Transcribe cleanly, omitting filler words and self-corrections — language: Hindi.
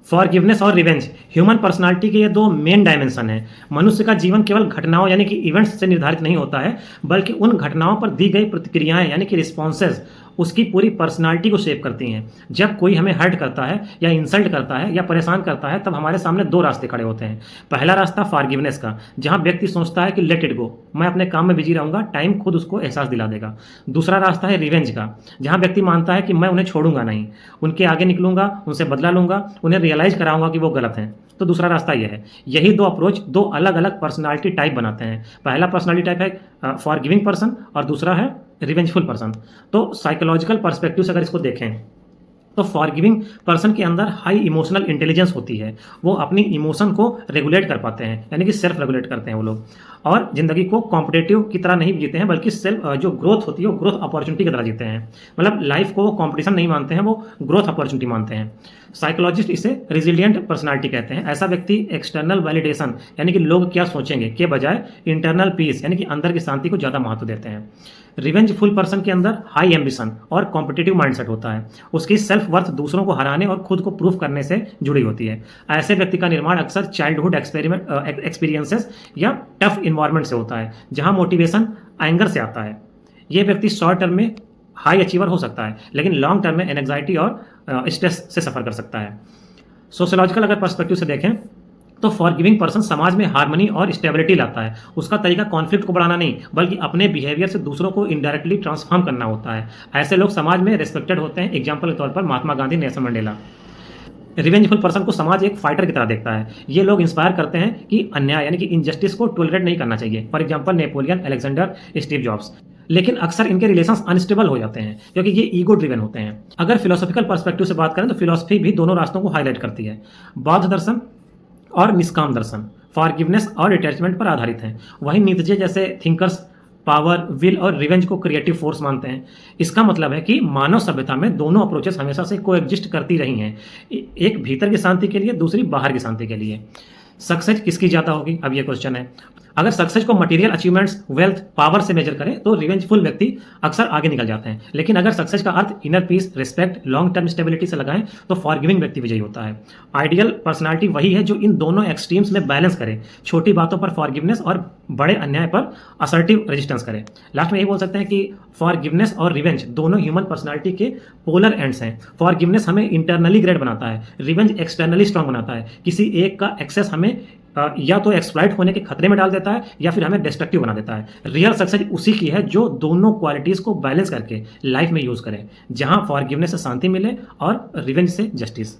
फॉरगिवनेस और रिवेंज ह्यूमन पर्सनालिटी के ये दो मेन डायमेंशन हैं। मनुष्य का जीवन केवल घटनाओं यानी कि इवेंट्स से निर्धारित नहीं होता है, बल्कि उन घटनाओं पर दी गई प्रतिक्रियाएं यानी कि रिस्पॉन्सेज उसकी पूरी पर्सनालिटी को शेप करती हैं। जब कोई हमें हर्ट करता है या इंसल्ट करता है या परेशान करता है, तब हमारे सामने दो रास्ते खड़े होते हैं। पहला रास्ता फॉरगिवनेस का, जहां व्यक्ति सोचता है कि लेट इट गो, मैं अपने काम में बिजी रहूंगा, टाइम खुद उसको एहसास दिला देगा। दूसरा रास्ता है रिवेंज का, जहां व्यक्ति मानता है कि मैं उन्हें छोड़ूंगा नहीं, उनके आगे निकलूंगा, उनसे बदला लूंगा, उन्हें रियलाइज कराऊंगा कि वो गलत हैं। तो दूसरा रास्ता यह है। यही दो अप्रोच दो अलग अलग पर्सनालिटी टाइप बनाते हैं। पहला पर्सनालिटी टाइप है फॉरगिविंग पर्सन और दूसरा है रिवेंजफुल पर्सन। तो साइकोलॉजिकल पर्सपेक्टिव से अगर इसको देखें तो फॉरगिविंग पर्सन के अंदर हाई इमोशनल इंटेलिजेंस होती है। वो अपनी इमोशन को रेगुलेट कर पाते हैं, यानी कि सेल्फ रेगुलेट करते हैं वो लोग, और ज़िंदगी को कॉम्पिटेटिव की तरह नहीं जीते हैं, बल्कि सेल्फ जो ग्रोथ होती है वो ग्रोथ अपॉर्चुनिटी की तरह जीते हैं। मतलब लाइफ को वो कॉम्पिटिशन नहीं मानते हैं, वो ग्रोथ अपॉर्चुनिटी मानते हैं। साइकोलॉजिस्ट इसे रिजिलियंट पर्सनालिटी कहते हैं। ऐसा व्यक्ति एक्सटर्नल वैलिडेशन यानी कि लोग क्या सोचेंगे के बजाय इंटरनल पीस यानी कि अंदर की शांति को ज़्यादा महत्व देते हैं। रिवेंजफुल पर्सन के अंदर हाई एम्बिशन और कॉम्पिटिटिव माइंडसेट होता है। उसकी सेल्फ वर्थ दूसरों को हराने और खुद को प्रूफ करने से जुड़ी होती है। ऐसे व्यक्ति का निर्माण अक्सर चाइल्डहुड एक्सपीरियंसेस या टफ इन्वायरमेंट से होता है, जहां मोटिवेशन एंगर से आता है। ये व्यक्ति शॉर्ट टर्म में हाई अचीवर हो सकता है, लेकिन लॉन्ग टर्म में एंजाइटी और स्ट्रेस से सफ़र कर सकता है। सोशियोलॉजिकल अगर पर्सपेक्टिव से देखें तो फॉरगिविंग पर्सन समाज में हार्मनी और स्टेबिलिटी लाता है। उसका तरीका कॉन्फ्लिक्ट को बढ़ाना नहीं, बल्कि अपने बिहेवियर से दूसरों को इनडायरेक्टली ट्रांसफॉर्म करना होता है। ऐसे लोग समाज में रेस्पेक्टेड होते हैं। एग्जाम्पल के तौर पर Mahatma Gandhi, Nelson Mandela. Revengeful person को समाज एक फाइटर की तरह देखता है। ये लोग इंस्पायर करते हैं कि अन्याय यानी कि इनजस्टिस को टॉलरेट नहीं करना चाहिए। For example Napoleon, Alexander, Steve jobs. लेकिन अक्सर इनके रिलेशंस अनस्टेबल हो जाते हैं क्योंकि ये ईगो ड्रिवन होते हैं। अगर फिलोसॉफिकल पर्सपेक्टिव से बात करें तो फिलोसफी भी दोनों रास्तों को हाईलाइट करती है। बौद्ध दर्शन और निष्काम दर्शन फॉरगिवनेस और डिटैचमेंट पर आधारित हैं। वहीं नीत्जे जैसे थिंकर्स पावर, विल और रिवेंज को क्रिएटिव फोर्स मानते हैं। इसका मतलब है कि मानव सभ्यता में दोनों अप्रोचेस हमेशा से कोएग्जिस्ट करती रही हैं, एक भीतर की शांति के लिए, दूसरी बाहर की शांति के लिए। सक्सेस किसकी ज़्यादा होगी, अब ये क्वेश्चन है। अगर सक्सेस को मटेरियल अचीवमेंट्स, वेल्थ, पावर से मेजर करें तो रिवेंजफुल व्यक्ति अक्सर आगे निकल जाते हैं। लेकिन अगर सक्सेस का अर्थ inner peace, respect, long term stability से लगाएं तो फॉरगिविंग व्यक्ति विजयी होता है। आइडियल पर्सनालिटी वही है जो इन दोनों एक्सट्रीम्स में बैलेंस करे, छोटी बातों पर फॉरगिवनेस और बड़े अन्याय पर असर्टिव रेजिस्टेंस करे। लास्ट में यही बोल सकते हैं कि फॉरगिवनेस और रिवेंज दोनों ह्यूमन पर्सनालिटी के पोलर एंड्स हैं। फॉरगिवनेस हमें इंटरनली ग्रेट बनाता है, रिवेंज एक्सटर्नली स्ट्रांग बनाता है। किसी एक का एक्सेस हमें या तो एक्सप्लॉइट होने के खतरे में डाल देता है या फिर हमें डिस्ट्रक्टिव बना देता है। रियल सक्सेस उसी की है जो दोनों क्वालिटीज को बैलेंस करके लाइफ में यूज करे, जहां फॉरगिवनेस से शांति मिले और रिवेंज से जस्टिस।